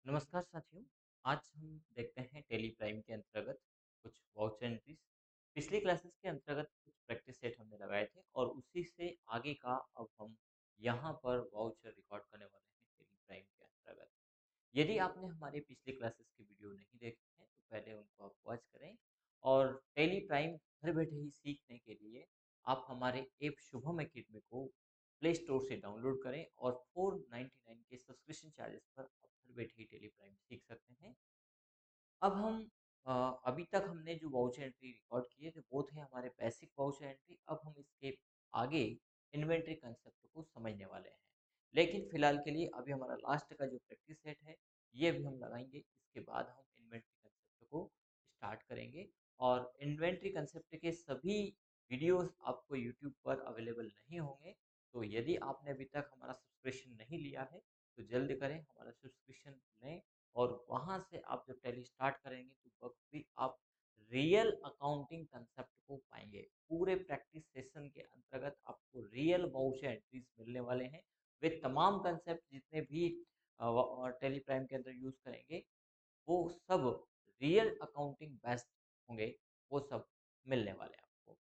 नमस्कार साथियों। आज हम देखते हैं टेली प्राइम के अंतर्गत कुछ वाउचर एंट्रीज। पिछली क्लासेस के अंतर्गत कुछ प्रैक्टिस सेट हमने लगाए थे और उसी से आगे का अब हम यहाँ पर वाउचर रिकॉर्ड करने वाले हैं टेली प्राइम के अंतर्गत। यदि आपने हमारे पिछले क्लासेस के वीडियो नहीं देखे हैं तो पहले उनको आप वॉच करें। और टेली प्राइम घर बैठे ही सीखने के लिए आप हमारे ऐप शुभम एकेडमी को प्ले स्टोर से डाउनलोड करें और 499 के सब्सक्रिप्शन चार्जेस पर आप घर बैठे ही टेली प्राइम सीख सकते हैं। अब हम अभी तक हमने जो वाउचर एंट्री रिकॉर्ड किए थे वो थे हमारे बेसिक वाउचर एंट्री। अब हम इसके आगे इन्वेंट्री कंसेप्ट को समझने वाले हैं। लेकिन फिलहाल के लिए अभी हमारा लास्ट का जो प्रैक्टिस सेट है ये भी हम लगाएंगे। इसके बाद हम इन्वेंट्री कंसेप्ट को स्टार्ट करेंगे। और इन्वेंट्री कंसेप्ट के सभी वीडियोस आपको यूट्यूब पर अवेलेबल नहीं होंगे। तो यदि आपने अभी तक हमारा सब्सक्रिप्शन नहीं लिया है तो जल्द करें, हमारा सब्सक्रिप्शन लें। और वहाँ से आप जब टैली स्टार्ट करेंगे तो वक्त भी आप रियल अकाउंटिंग कंसेप्ट को पाएंगे। पूरे प्रैक्टिस सेशन के अंतर्गत आपको रियल वाउचर एंट्रीज मिलने वाले हैं। वे तमाम कंसेप्ट जितने भी टेली प्राइम के अंदर यूज करेंगे वो सब रियल अकाउंटिंग बेस्ट होंगे। वो सब मिलने वाले हैं आपको।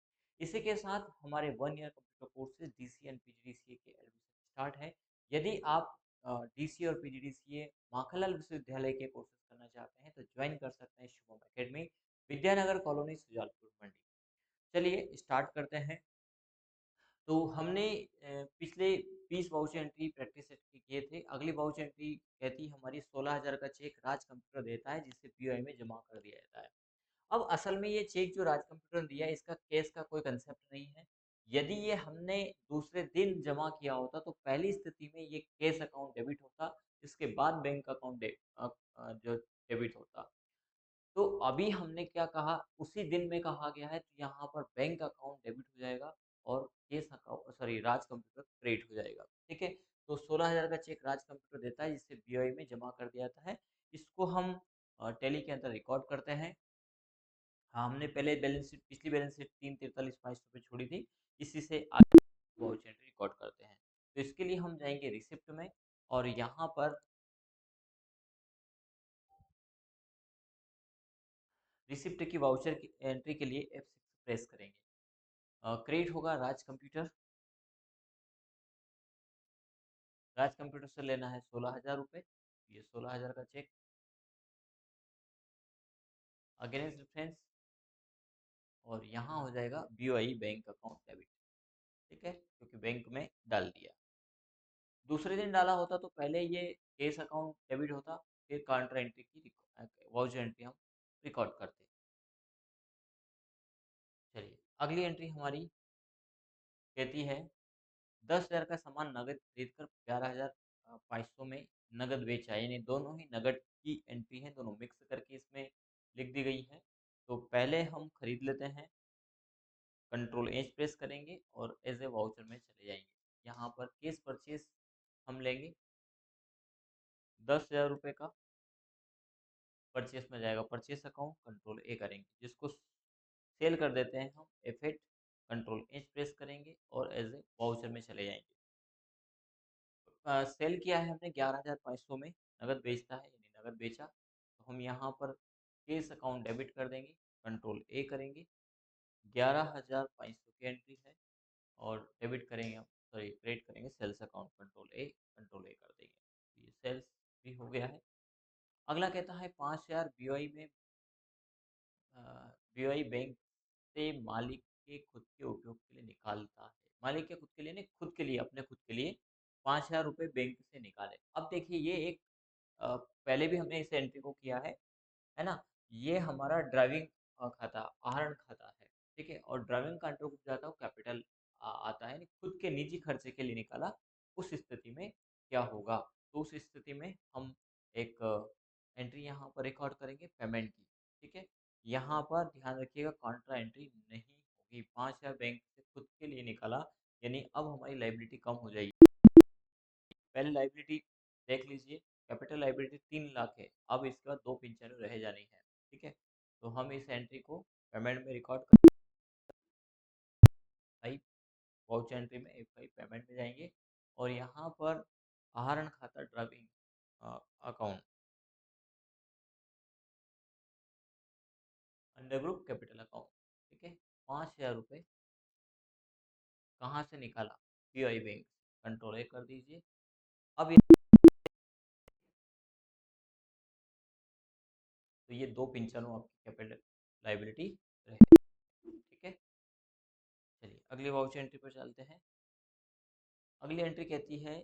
इसी के साथ हमारे 1 year computer courses DC and PGDCA के एडमिशन स्टार्ट है। यदि आप डीसी और पीजीडीसीए माखनलाल विश्वविद्यालय के कोर्सेज करना चाहते हैं तो ज्वाइन कर सकते हैं शुभम एकेडमी, विद्यानगर कॉलोनी, सुजालपुर, मंडी। चलिए स्टार्ट करते हैं। तो हमने पिछले 20 वाउचर एंट्री प्रैक्टिस सेट के किए थे। अगली वाउचर एंट्री कहती हमारी 16,000 का चेक राज कंप्यूटर देता है जिसे पीओआई में जमा कर दिया जाता है। अब असल में ये चेक जो राज कंप्यूटर ने दिया है इसका कैश का कोई कंसेप्ट नहीं है। यदि ये हमने दूसरे दिन जमा किया होता तो पहली स्थिति में ये कैश अकाउंट डेबिट होता, इसके बाद बैंक अकाउंट जो डेबिट होता। तो अभी हमने क्या कहा, उसी दिन में कहा गया है तो यहाँ पर बैंक अकाउंट डेबिट हो जाएगा और केस अकाउंट सॉरी राज कंप्यूटर क्रेडिट हो जाएगा। ठीक है। तो 16,000 का चेक राज कंप्यूटर देता है जिससे बीओई में जमा कर दिया जाता है। इसको हम टैली के अंदर रिकॉर्ड करते हैं। हाँ, हमने पहले बैलेंस शीट पिछली बैलेंस शीट 343,500 पे छोड़ी थी। इसी से आगे वाउचर एंट्री रिकॉर्ड करते हैं। तो इसके लिए हम जाएंगे रिसिप्ट में और यहाँ पर रिसिप्ट की वाउचर की एंट्री के लिए F6 प्रेस करेंगे। क्रेडिट होगा राज कंप्यूटर। राज कंप्यूटर से लेना है 16,000 रुपये। ये 16,000 का चेक अगेंस्ट डिफरेंस और यहाँ हो जाएगा बीओआई बैंक अकाउंट डेबिट। ठीक है, क्योंकि बैंक में डाल दिया। दूसरे दिन डाला होता तो पहले ये केस अकाउंट डेबिट होता, फिर काउंटर एंट्री की वाउचर एंट्री हम रिकॉर्ड करते। चलिए अगली एंट्री हमारी कहती है 10,000 का सामान नगद खरीद कर 11,500 में नगद बेचा, यानी दोनों ही नगद की एंट्री है, दोनों मिक्स करके इसमें लिख दी गई है। तो पहले हम खरीद लेते हैं, कंट्रोल एज प्रेस करेंगे और एज ए वाउचर में चले जाएंगे। यहाँ पर केस परचेस हम लेंगे 10,000 रुपये का। परचेस में जाएगा परचेस अकाउंट, कंट्रोल ए करेंगे। जिसको सेल कर देते हैं हम F8, कंट्रोल एच प्रेस करेंगे और एज ए वाउचर में चले जाएंगे। सेल किया है हमने 11,500 में, नगद बेचता है यानी नगद बेचा। तो हम यहाँ पर केस अकाउंट डेबिट कर देंगे, कंट्रोल ए करेंगे। 11,500 की एंट्री है और डेबिट करेंगे हम सॉरी क्रेडिट करेंगे सेल्स अकाउंट, कंट्रोल ए कर देंगे। तो ये सेल्स भी हो गया है। अगला कहता है 5,000 बीओआई में बीओआई बैंक से मालिक के खुद के उपयोग के लिए निकालता है। मालिक के खुद के लिए नहीं, खुद के लिए, अपने खुद के लिए 5,000 रुपये बैंक से निकाले। अब देखिए ये एक पहले भी हमने इस एंट्री को किया है ना। ये हमारा ड्राइविंग खाता, आहरण खाता है। ठीक है, और ड्राइविंग का अंडर जाता है कैपिटल आता है, यानी खुद के निजी खर्चे के लिए निकाला। उस स्थिति में क्या होगा, तो उस स्थिति में हम एक एंट्री यहाँ पर रिकॉर्ड करेंगे पेमेंट की। ठीक है, यहाँ पर ध्यान रखिएगा कॉन्ट्रा एंट्री नहीं होगी। 5,000 बैंक से खुद के लिए निकाला, यानी अब हमारी लाइबिलिटी कम हो जाएगी। पहले लाइबिलिटी देख लीजिए, कैपिटल लाइबिलिटी 3 लाख है, अब इसके बाद 2 पिंचर रह जानी है। ठीक है, तो हम इस एंट्री को पेमेंट में रिकॉर्ड कर फाइव वाउचर एंट्री में F5 पेमेंट में जाएंगे और यहाँ पर आहरण खाता driving account group capital account, ठीक है। 5,000 रुपये कहाँ से निकाला? POI bank. कंट्रोल ए कर दीजिए। अब तो ये दो पिंचरों आपकी कैपिटल लाइबिलिटी रहे, ठीक है। चलिए अगली वाउचर एंट्री पर चलते हैं। अगली एंट्री कहती है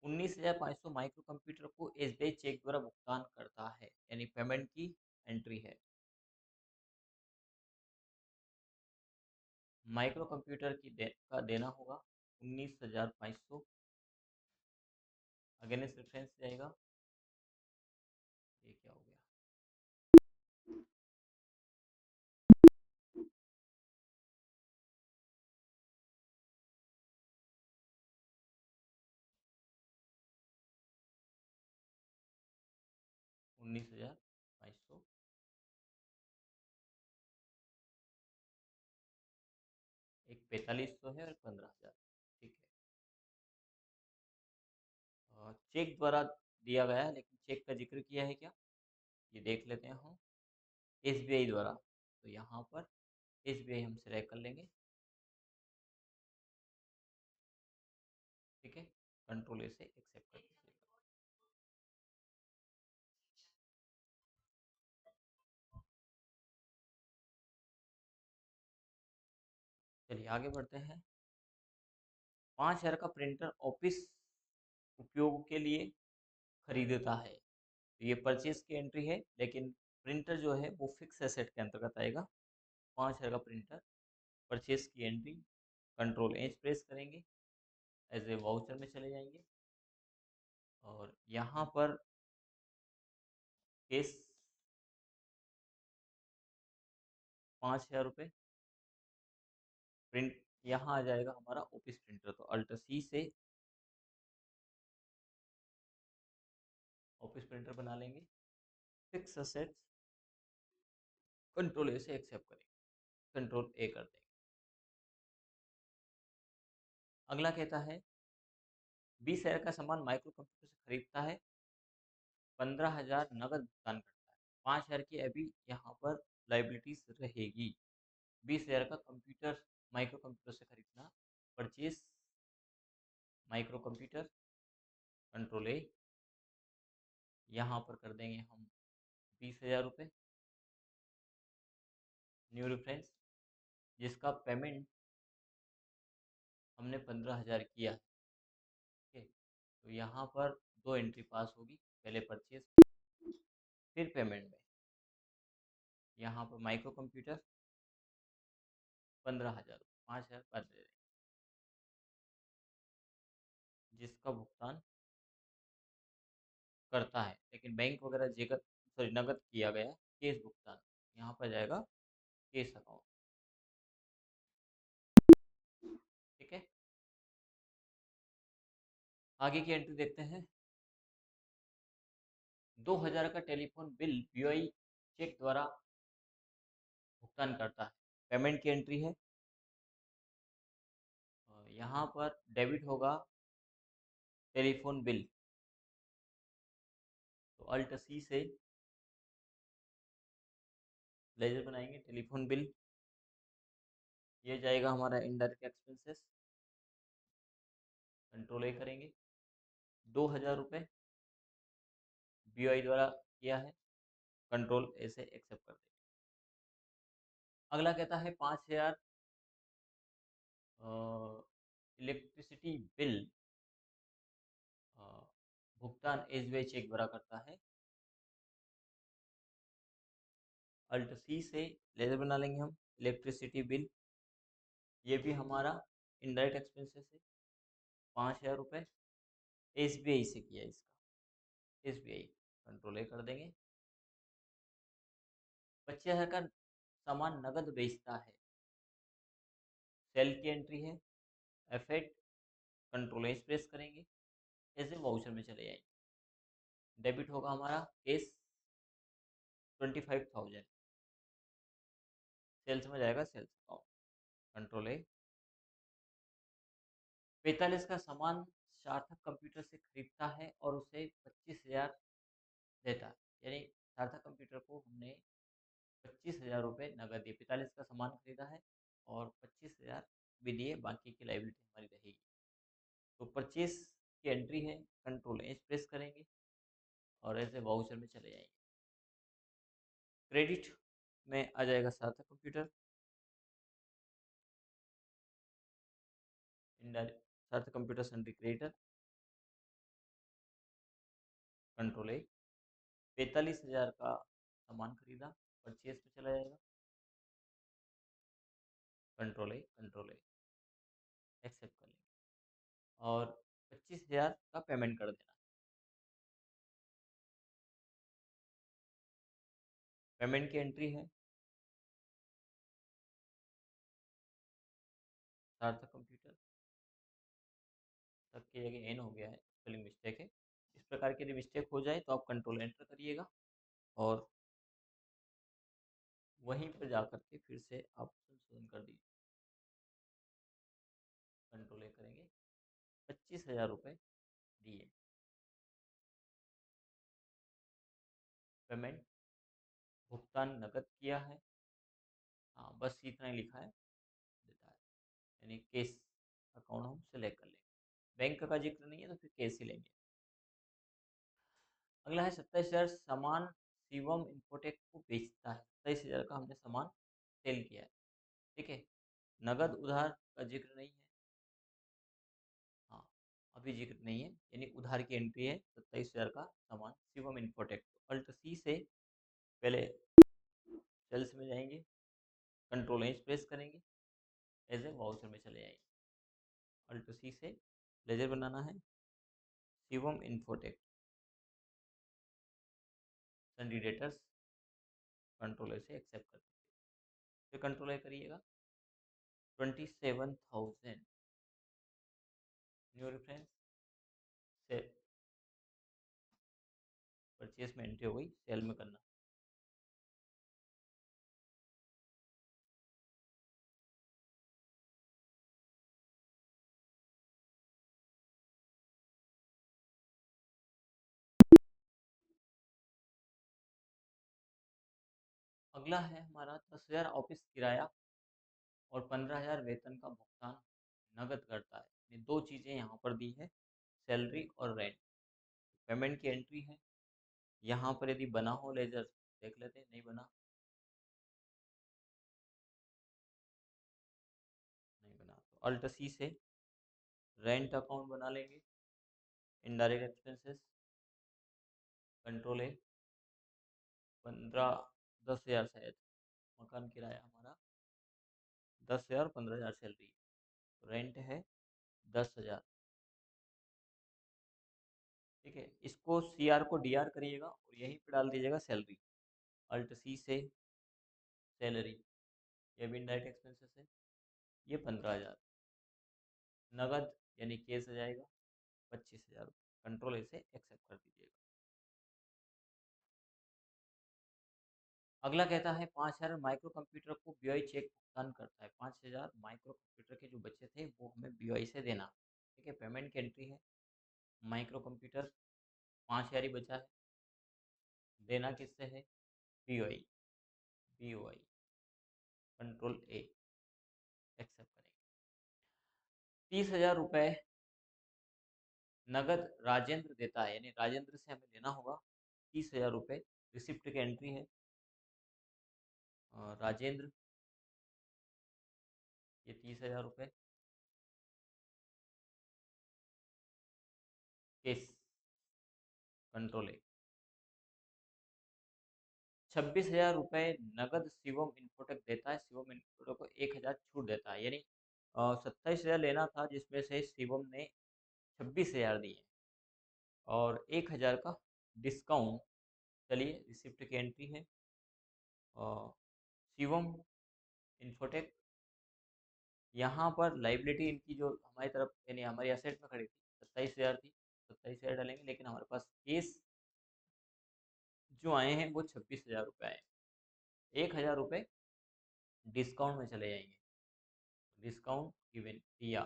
19,500 माइक्रो कंप्यूटर को एसबीआई चेक द्वारा भुगतान करता है, यानी पेमेंट की एंट्री है। माइक्रो कंप्यूटर का देना होगा 19,500। अगेंस्ट रेफरेंस जाएगा। ये क्या हो गया? 19,500, एक 4500 है और 15,000, ठीक है। चेक द्वारा दिया गया है, लेकिन चेक का जिक्र किया है क्या, ये देख लेते हैं हम। एसबीआई द्वारा, तो यहाँ पर एसबीआई हम सिलेक्ट कर लेंगे, ठीक है। कंट्रोल ए से एक्सेप्ट कर दीजिएगा। चलिए आगे बढ़ते हैं। 5,000 का प्रिंटर ऑफिस उपयोग के लिए खरीदता है, तो ये परचेज की एंट्री है, लेकिन प्रिंटर जो है वो फिक्स एसेट के अंतर्गत आएगा। 5,000 का प्रिंटर, परचेज की एंट्री, कंट्रोल एच प्रेस करेंगे, एज ए वाउचर में चले जाएंगे और यहाँ पर केस 5,000 रुपये प्रिंट, यहाँ आ जाएगा हमारा ऑफिस प्रिंटर, तो अल्ट सी से ऑफिस प्रिंटर बना लेंगे। फिक्स असेट्स, कंट्रोल ए से एक्सेप्ट करेंगे, कंट्रोल ए कर देंगे। अगला कहता है 20,000 का सामान माइक्रो कंप्यूटर से खरीदता है, 15,000 नगद भुगतान करता है। 5,000 की अभी यहाँ पर लाइबिलिटीज रहेगी। 20,000 का कंप्यूटर माइक्रो कंप्यूटर से खरीदना, परचेज माइक्रो कंप्यूटर, कंट्रोल ए, यहाँ पर कर देंगे हम 20,000 रुपये, न्यू रेफरेंस, जिसका पेमेंट हमने 15,000 किया है, ठीक है। तो यहाँ पर दो एंट्री पास होगी, पहले परचेज फिर पेमेंट में। यहाँ पर माइक्रो कंप्यूटर 15,000, 5,000 पर दे देंगे, जिसका भुगतान करता है, लेकिन बैंक वगैरह जेकर सॉरी नगद किया गया, केस भुगतान, यहाँ पर जाएगा केस अकाउंट, ठीक है। आगे की एंट्री देखते हैं। 2,000 का टेलीफोन बिल पीओआई चेक द्वारा भुगतान करता है, पेमेंट की एंट्री है। यहाँ पर डेबिट होगा टेलीफोन बिल, तो अल्ट सी से लेजर बनाएंगे टेलीफोन बिल, ये जाएगा हमारा इनडायरेक्ट एक्सपेंसेस, कंट्रोल ए करेंगे। 2,000 रुपये बीओआई द्वारा किया है, कंट्रोल ए से एक्सेप्ट कर देंगे। अगला कहता है 5,000 इलेक्ट्रिसिटी बिल भुगतान एसबीआई चेक द्वारा करता है, अल्ट सी से लेजर बना लेंगे हम इलेक्ट्रिसिटी बिल, ये भी हमारा इनडायरेक्ट एक्सपेंसेस है। 5,000 रुपये एसबीआई से किया इसका, एसबीआई, कंट्रोल ए कर देंगे। 25,000 का सामान नगद बेचता है, सेल की एंट्री है, एफेक्ट, कंट्रोल एच प्रेस करेंगे, ऐसे वाउचर में चले जाएंगे। डेबिट होगा हमारा केस 25,000, सेल्स में जाएगा सेल्स अकाउंट, कंट्रोल ए। 45 का सामान सार्थक कंप्यूटर से खरीदता है और उसे 25,000 देता है, यानी सार्थक कंप्यूटर को हमने 25,000 रुपये नगद दिए, 45 का सामान खरीदा है और 25,000 भी दिए, बाकी की लाइबिलिटी हमारी रहेगी। तो परचेस की एंट्री है, कंट्रोल एच प्रेस करेंगे और ऐसे वाउचर में चले जाएंगे। क्रेडिट में आ जाएगा सार्थक कंप्यूटर, सार्थक कंप्यूटर सन्ड्री क्रेडिटर, कंट्रोल ए। 45,000 का सामान खरीदा, परचेस में चला जाएगा, कंट्रोल ए एक्सेप्ट कर लेंगे और 25,000 का पेमेंट कर देना। पेमेंट की एंट्री है, सार्थक कंप्यूटर, तक की जगह एन हो गया है, स्पेलिंग मिस्टेक है। इस प्रकार की यदि मिस्टेक हो जाए तो आप कंट्रोल एंटर करिएगा और वहीं पर जाकर के फिर से आप संशोधन कर दीजिए। कंट्रोल ए करेंगे, 25,000 रुपये दिए, पेमेंट भुगतान नकद किया है, हाँ बस इतना ही लिखा है, देता है, यानी केस अकाउंट हम सेलेक्ट कर लेंगे। बैंक का जिक्र नहीं है तो फिर केस ही लेंगे। अगला है 27,000, सामान शिवम इन्फोटेक को बेचता है। 27,000 का हमने सामान सेल किया है, ठीक है। नगद उधार का जिक्र नहीं है, हाँ अभी जिक्र नहीं है, यानी उधार की एंट्री है। 27,000 का सामान शिवम इन्फोटेक, अल्ट सी से पहले सेल्स में जाएंगे, कंट्रोल एच प्रेस करेंगे, एज ए वाउचर में चले जाएंगे। अल्ट सी से लेजर बनाना है, शिवम इन्फोटेक सन्डी डेटर्स, कंट्रोल ए से एक्सेप्ट कर दीजिए। फिर कंट्रोल ए करिएगा, 27,000 न्यू रेफरेंस से परचेस में एंट्री हो गई, सेल में करना। अगला है हमारा 10,000 ऑफिस किराया और 15,000 वेतन का भुगतान नगद करता है। ये दो चीज़ें यहाँ पर दी है, सैलरी और रेंट। पेमेंट की एंट्री है, यहाँ पर यदि बना हो लेजर देख लेते हैं, नहीं बना, नहीं बना तो अल्ट सी से रेंट अकाउंट बना लेंगे, इनडायरेक्ट एक्सपेंसेस, कंट्रोल ए। 15 10,000 शायद मकान किराया हमारा, 10,000 15,000 सैलरी, रेंट है 10,000, ठीक है। इसको सी आर को डी आर करिएगा और यहीं पे डाल दीजिएगा सैलरी, अल्ट सी से सैलरी, ये भी इनडायरेक्ट एक्सपेंसेस है, ये 15,000 नगद यानी केस आ जाएगा, 25,000, कंट्रोल ए से एक्सेप्ट कर दीजिएगा। अगला कहता है 5,000 माइक्रो कंप्यूटर को बीओआई चेक भुगतान करता है। 5,000 माइक्रो कंप्यूटर के जो बचे थे वो हमें बीओआई से देना, ठीक है। पेमेंट की एंट्री है, माइक्रो कंप्यूटर 5,000 ही बचा है, देना किससे है, BOI, BOI, control a accept करेंगे। 30,000 रुपये नगद राजेंद्र देता है, यानी राजेंद्र से हमें लेना होगा 30,000 रुपये। रिसिप्ट की एंट्री है, राजेंद्र, ये 30,000 रुपये, केस, कंट्रोल ए। 26,000 रुपये नगद शिवम इन्फोटेक देता है, शिवम इन्फोटेक को 1,000 छूट देता है, यानी 27,000 लेना था जिसमें से शिवम ने 26,000 दिए और 1,000 का डिस्काउंट। चलिए रिसिप्ट की एंट्री है, शिवम इन्फोटेक, यहाँ पर लाइबिलिटी इनकी जो हमारी तरफ यानी हमारी असेट में खड़ी थी 27,000 थी, 27,000 डालेंगे, लेकिन हमारे पास केस जो आए हैं वो 26,000 रुपये आए, 1,000 रुपये डिस्काउंट में चले जाएंगे, डिस्काउंट गिवन दिया,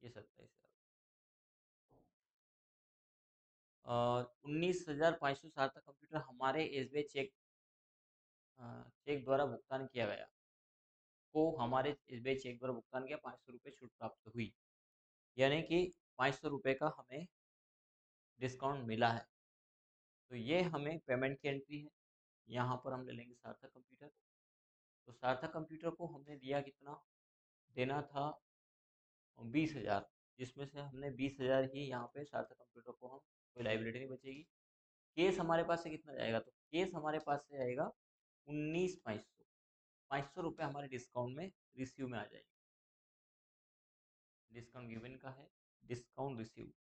ये 27,000। 19,500 सार्थक कंप्यूटर हमारे एसबीआई चेक द्वारा भुगतान किया गया, को हमारे एसबीआई चेक द्वारा भुगतान किया, 500 रुपये छूट प्राप्त हुई, यानी कि 500 रुपये का हमें डिस्काउंट मिला है। तो ये हमें पेमेंट की एंट्री है। यहाँ पर हम ले लेंगे सार्थक कंप्यूटर। तो सार्थक कंप्यूटर को हमने दिया कितना, देना था 20,000, जिसमें से हमने 20,000 ही यहाँ पे सार्थक कंप्यूटर को हम, कोई लाइबिलिटी नहीं बचेगी। केस हमारे पास से कितना जाएगा, तो केस हमारे पास से जाएगा 19,500, 500 रुपये हमारे डिस्काउंट में रिसीव में आ जाएगी। डिस्काउंट गिवन का है, डिस्काउंट रिसीव,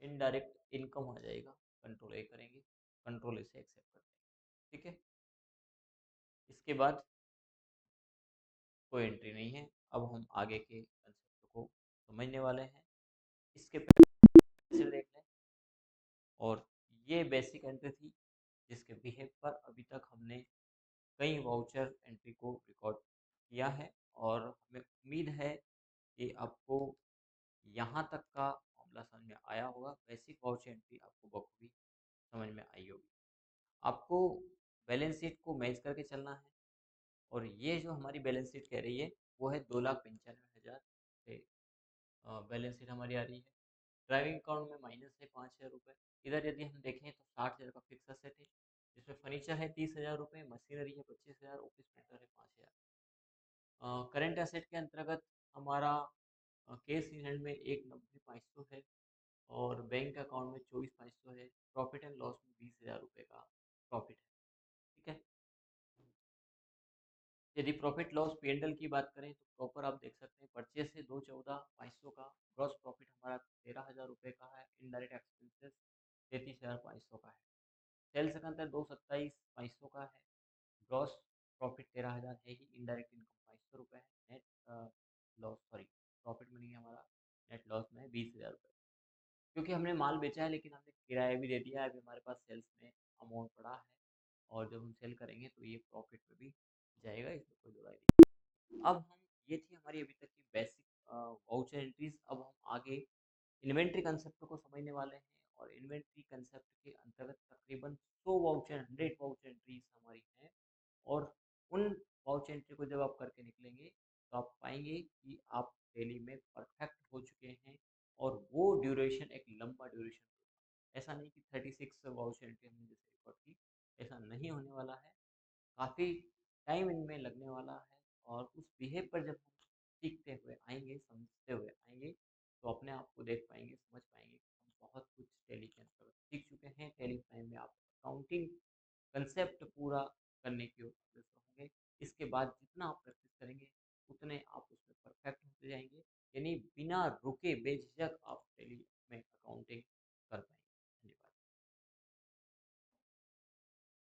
इनडायरेक्ट इनकम आ जाएगा। कंट्रोल ए करेंगे, कंट्रोल ए से एक्सेप्ट करते हैं, ठीक है। इसके बाद कोई एंट्री नहीं है। अब हम आगे के कंसेप्ट को समझने वाले हैं। इसके पहले देख लें, और ये बेसिक एंट्री थी जिसके बिहेव पर अभी तक हमने कई वाउचर एंट्री को रिकॉर्ड किया है, और हमें उम्मीद है कि आपको यहाँ तक का मामला समझ में आया होगा। बेसिक वाउचर एंट्री आपको बखूबी समझ में आई होगी। आपको बैलेंस शीट को मैच करके चलना है, और ये जो हमारी बैलेंस शीट कह रही है वो है 2,95,000 से बैलेंस शीट हमारी आ रही है। ड्राइविंग अकाउंट में माइनस है 5,000 रुपये। इधर यदि हम देखें तो 60,000 का फिक्स असेट है, जिसमें फर्नीचर है 30,000 रुपये, मशीनरी है 25,000, ऑफिस प्रिंटर है 5,000। करेंट असेट के अंतर्गत हमारा कैश इन हैंड में 1,90,500 है, और बैंक अकाउंट में 24,500 है। प्रॉफिट एंड लॉस में 20,000 रुपये का प्रॉफिट है, ठीक है। यदि प्रॉफिट लॉस P&L की बात करें तो प्रॉपर आप देख सकते हैं, परचेज से 2,14,500 का, ग्रॉस प्रॉफिट हमारा 13,000 रुपये का है, इनडायरेक्ट एक्सपेंसेस 33,500 का है। सेल्स के अंदर 2,27,500 का है, ग्रॉस प्रॉफिट 13,000 है ही, इनडायरेक्ट इनकम 500 रुपये है, नेट लॉस, सॉरी प्रॉफिट में नहीं है हमारा, नेट लॉस में है 20,000 रुपये। क्योंकि हमने माल बेचा है लेकिन हमने किराया भी दे दिया है, अभी हमारे पास सेल्स में अमाउंट पड़ा है, और जब हम सेल करेंगे तो ये प्रॉफिट में भी जाएगा, इसमें कोई दो राय नहीं। अब हम, ये थी हमारी अभी तक की बेसिक वाउचर एंट्रीज। अब हम आगे इन्वेंट्री कंसेप्ट को समझने वाले हैं, और इन्वेंट्री कंसेप्ट के अंतर्गत तकरीबन 100 वाउचर एंट्रीज हमारी हैं, और उन वाउचर एंट्री को जब आप करके निकलेंगे तो आप पाएंगे कि आप डेली में परफेक्ट हो चुके हैं, और वो ड्यूरेशन एक लंबा ड्यूरेशन होगा। ऐसा नहीं कि 36 वाउचर एंट्री हमने जैसे रिकॉर्ड की, ऐसा नहीं होने वाला है। काफ़ी टाइम इनमें लगने वाला है, और उस बिहेव पर जब हम सीखते हुए आएंगे, समझते हुए आएंगे, तो अपने आप को देख पाएंगे, समझ पाएंगे कि हम बहुत कुछ टैली के अंतर्गत सीख चुके हैं। टैली प्राइम में आप अकाउंटिंग कंसेप्ट पूरा करने की ओर अग्रसर होंगे। इसके बाद जितना आप प्रैक्टिस करेंगे उतने आप उसमें परफेक्ट होते जाएंगे, यानी बिना रुके बेझिझक आप टैली में अकाउंटिंग कर पाएंगे।